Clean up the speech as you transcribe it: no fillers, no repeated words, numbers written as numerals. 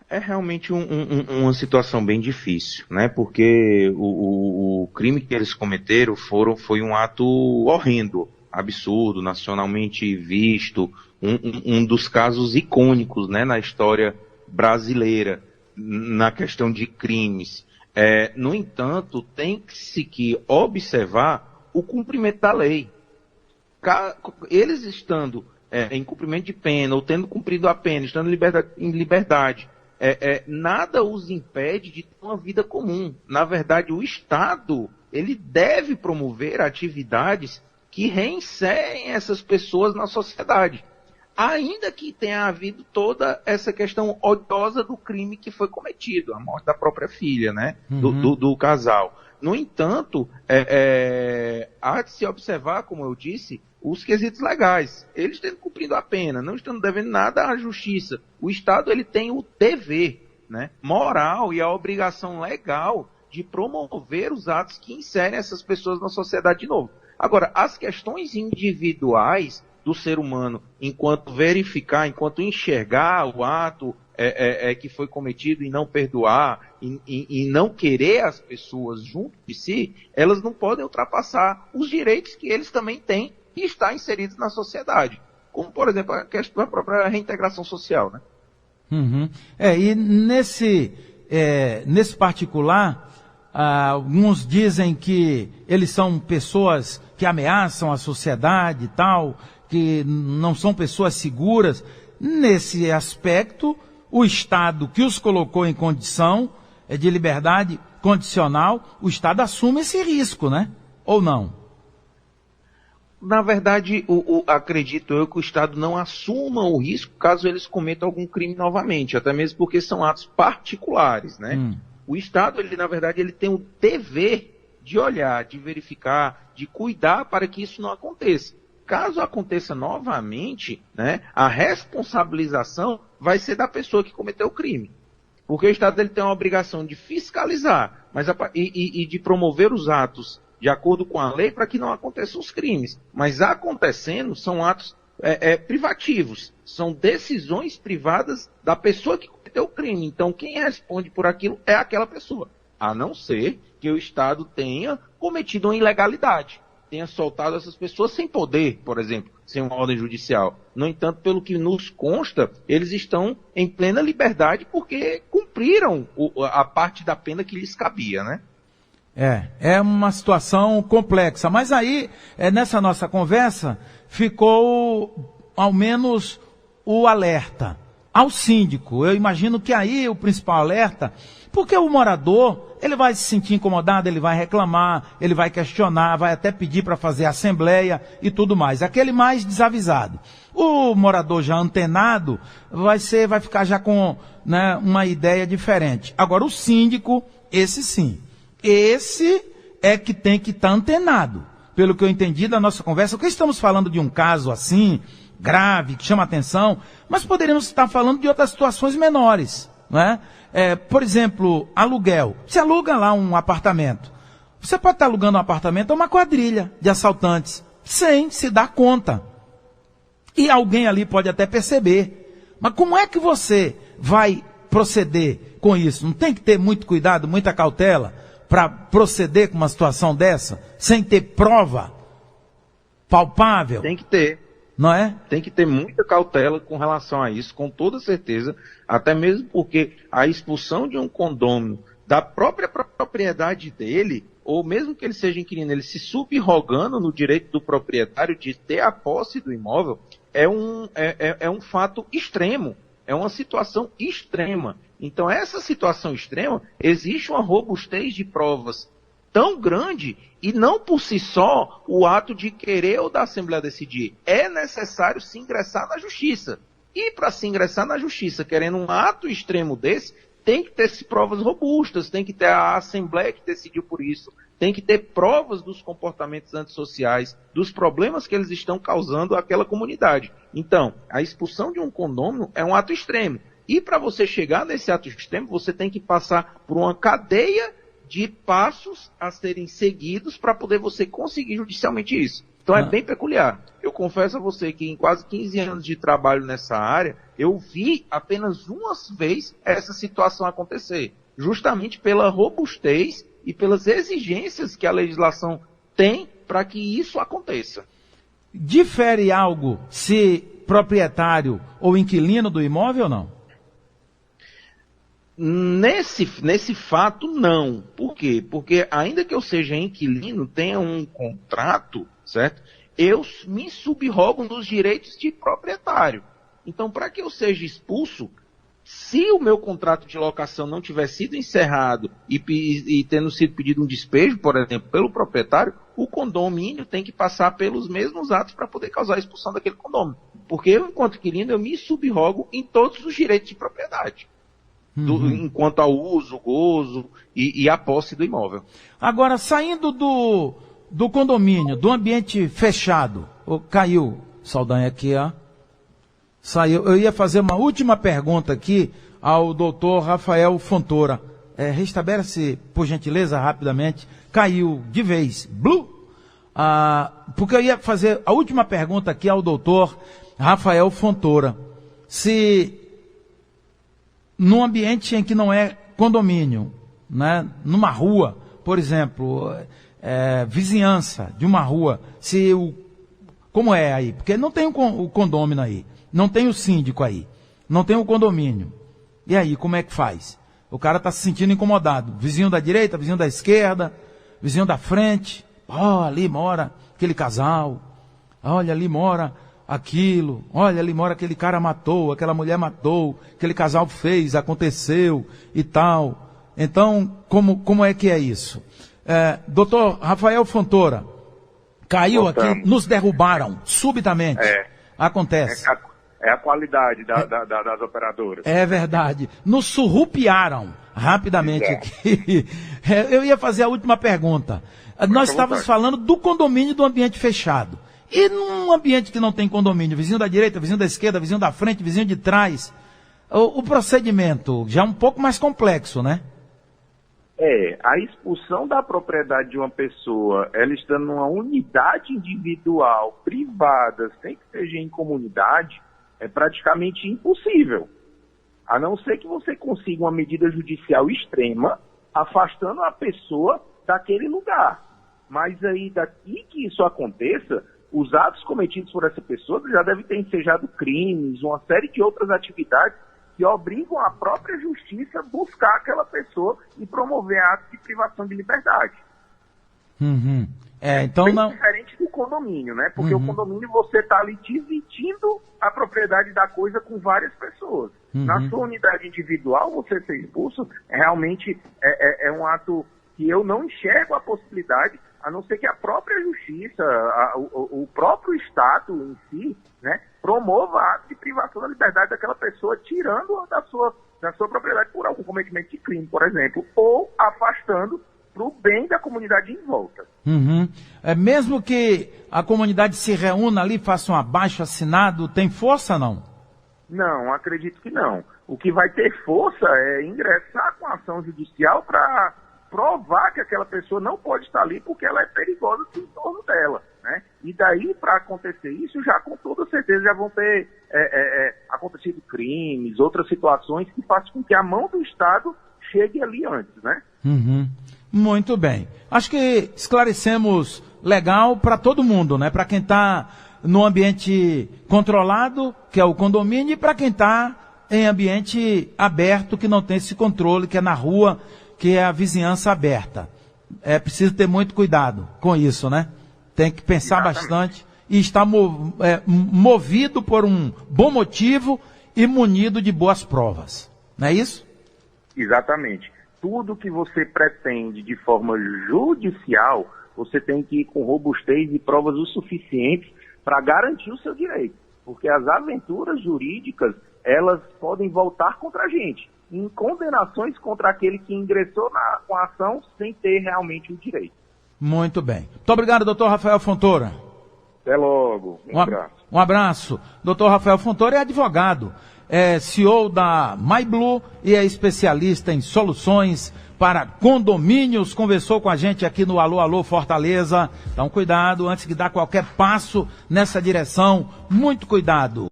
É realmente uma situação bem difícil, né? Porque o crime que eles cometeram foi um ato horrendo, absurdo, nacionalmente visto, um dos casos icônicos, né, na história brasileira, na questão de crimes. No entanto, tem-se que observar o cumprimento da lei. Eles estando em cumprimento de pena, ou tendo cumprido a pena, estando em liberdade, nada os impede de ter uma vida comum. Na verdade, o Estado, ele deve promover atividades que reinserem essas pessoas na sociedade. Ainda que tenha havido toda essa questão odiosa do crime que foi cometido, a morte da própria filha, né, do casal. No entanto, há de se observar, como eu disse, os quesitos legais. Eles tendo cumprido a pena, não estando devendo nada à justiça. O Estado, ele tem o dever, né, moral e a obrigação legal de promover os atos que inserem essas pessoas na sociedade de novo. Agora, as questões individuais do ser humano, enquanto verificar, enquanto enxergar o ato que foi cometido e não perdoar, e não querer as pessoas junto de si, elas não podem ultrapassar os direitos que eles também têm e estar inseridos na sociedade. Como, por exemplo, a questão da própria reintegração social, né? Uhum. E nesse particular, alguns dizem que eles são pessoas que ameaçam a sociedade e tal, que não são pessoas seguras. Nesse aspecto, o Estado que os colocou em condição de liberdade condicional, o Estado assume esse risco, né? Ou não? Na verdade, acredito eu que o Estado não assuma o risco caso eles cometam algum crime novamente, até mesmo porque são atos particulares, né? O Estado, na verdade, ele tem o dever de olhar, de verificar, de cuidar para que isso não aconteça. Caso aconteça novamente, né, a responsabilização vai ser da pessoa que cometeu o crime. Porque o Estado, ele tem uma obrigação de fiscalizar e de promover os atos de acordo com a lei para que não aconteçam os crimes. Mas acontecendo, são atos privativos, são decisões privadas da pessoa que cometeu o crime. Então, quem responde por aquilo é aquela pessoa, a não ser que o Estado tenha cometido uma ilegalidade, tenha soltado essas pessoas sem poder, por exemplo, sem uma ordem judicial. No entanto, pelo que nos consta, eles estão em plena liberdade porque cumpriram a parte da pena que lhes cabia, né? É uma situação complexa, mas aí, nessa nossa conversa, ficou ao menos o alerta ao síndico. Eu imagino que aí o principal alerta, porque o morador, ele vai se sentir incomodado, ele vai reclamar, ele vai questionar, vai até pedir para fazer assembleia e tudo mais. Aquele mais desavisado. O morador já antenado vai ficar já com, né, uma ideia diferente. Agora o síndico, esse sim. Esse é que tem que estar antenado. Pelo que eu entendi da nossa conversa, porque estamos falando de um caso assim, grave, que chama atenção, mas poderíamos estar falando de outras situações menores, né? Por exemplo, aluguel. Você aluga lá um apartamento. Você pode estar alugando um apartamento a uma quadrilha de assaltantes, sem se dar conta. E alguém ali pode até perceber. Mas como é que você vai proceder com isso? Não tem que ter muito cuidado, muita cautela para proceder com uma situação dessa, sem ter prova palpável? Tem que ter. Não é? Tem que ter muita cautela com relação a isso, com toda certeza, até mesmo porque a expulsão de um condômino da própria propriedade dele, ou mesmo que ele seja inquilino, ele se subrogando no direito do proprietário de ter a posse do imóvel, é um fato extremo, é uma situação extrema. Então, essa situação extrema, existe uma robustez de provas tão grande, e não por si só o ato de querer ou da Assembleia decidir. É necessário se ingressar na Justiça. E para se ingressar na Justiça, querendo um ato extremo desse, tem que ter provas robustas, tem que ter a Assembleia que decidiu por isso, tem que ter provas dos comportamentos antissociais, dos problemas que eles estão causando àquela comunidade. Então, a expulsão de um condômino é um ato extremo. E para você chegar nesse ato extremo, você tem que passar por uma cadeia de passos a serem seguidos para poder você conseguir judicialmente isso. Então é bem peculiar. Eu confesso a você que em quase 15 anos de trabalho nessa área, eu vi apenas uma vez essa situação acontecer, justamente pela robustez e pelas exigências que a legislação tem para que isso aconteça. Difere algo se proprietário ou inquilino do imóvel ou não? Nesse fato, não. Por quê? Porque ainda que eu seja inquilino, tenha um contrato, certo? Eu me subrogo nos direitos de proprietário. Então, para que eu seja expulso, se o meu contrato de locação não tiver sido encerrado e tendo sido pedido um despejo, por exemplo, pelo proprietário, o condomínio tem que passar pelos mesmos atos para poder causar a expulsão daquele condomínio. Porque eu, enquanto inquilino, eu me subrogo em todos os direitos de propriedade. Enquanto ao uso, gozo e a posse do imóvel. Agora, saindo do condomínio, do ambiente fechado, caiu, Saldanha, aqui, ó. Saiu. Eu ia fazer uma última pergunta aqui ao doutor Rafael Fontoura. Restabelece, por gentileza, rapidamente. Caiu de vez. Blue! Porque eu ia fazer a última pergunta aqui ao doutor Rafael Fontoura. Se num ambiente em que não é condomínio, né, numa rua, por exemplo, vizinhança de uma rua, como é aí? Porque não tem o condômino aí, não tem o síndico aí, não tem o condomínio. E aí, como é que faz? O cara está se sentindo incomodado. Vizinho da direita, vizinho da esquerda, vizinho da frente. Ali mora aquele casal. Olha, ali mora aquilo. Olha, ali mora aquele cara matou, aquela mulher matou, aquele casal fez, aconteceu e tal. Então, como é que é isso? Doutor Rafael Fontoura, caiu aqui, nos derrubaram subitamente. Acontece. É a qualidade das operadoras. É verdade. Nos surrupiaram rapidamente aqui. Eu ia fazer a última pergunta. Nós estávamos falando do condomínio do ambiente fechado. E num ambiente que não tem condomínio, vizinho da direita, vizinho da esquerda, vizinho da frente, vizinho de trás, o procedimento já é um pouco mais complexo, né? A expulsão da propriedade de uma pessoa, ela estando numa unidade individual, privada, sem que seja em comunidade, é praticamente impossível. A não ser que você consiga uma medida judicial extrema, afastando a pessoa daquele lugar. Mas aí, daqui que isso aconteça, os atos cometidos por essa pessoa já devem ter ensejado crimes, uma série de outras atividades que obrigam a própria justiça a buscar aquela pessoa e promover atos de privação de liberdade. Então bem não... diferente do condomínio, né? Porque o condomínio você está ali dividindo a propriedade da coisa com várias pessoas. Na sua unidade individual, você ser expulso realmente é um ato que eu não enxergo a possibilidade, a não ser que a própria justiça, o próprio Estado em si, né, promova atos de privação da liberdade daquela pessoa, tirando da sua propriedade por algum cometimento de crime, por exemplo, ou afastando para o bem da comunidade em volta. Mesmo que a comunidade se reúna ali, faça um abaixo-assinado, tem força não? Não, acredito que não. O que vai ter força é ingressar com a ação judicial para provar que aquela pessoa não pode estar ali porque ela é perigosa em torno dela, né? E daí, para acontecer isso, já com toda certeza já vão ter acontecido crimes, outras situações que fazem com que a mão do Estado chegue ali antes, né? Muito bem. Acho que esclarecemos legal para todo mundo, né? Para quem está no ambiente controlado, que é o condomínio, e para quem está em ambiente aberto, que não tem esse controle, que é na rua, que é a vizinhança aberta. É preciso ter muito cuidado com isso, né? Tem que pensar bastante e estar movido por um bom motivo e munido de boas provas. Não é isso? Exatamente. Tudo que você pretende de forma judicial, você tem que ir com robustez e provas o suficiente para garantir o seu direito. Porque as aventuras jurídicas, elas podem voltar contra a gente, em condenações contra aquele que ingressou com a ação sem ter realmente o direito. Muito bem. Muito obrigado, doutor Rafael Fontoura. Até logo. Um abraço. Um abraço. Doutor Rafael Fontoura é advogado. é CEO da MyBlue e é especialista em soluções para condomínios. Conversou com a gente aqui no Alô, Alô Fortaleza. Então, cuidado antes de dar qualquer passo nessa direção. Muito cuidado.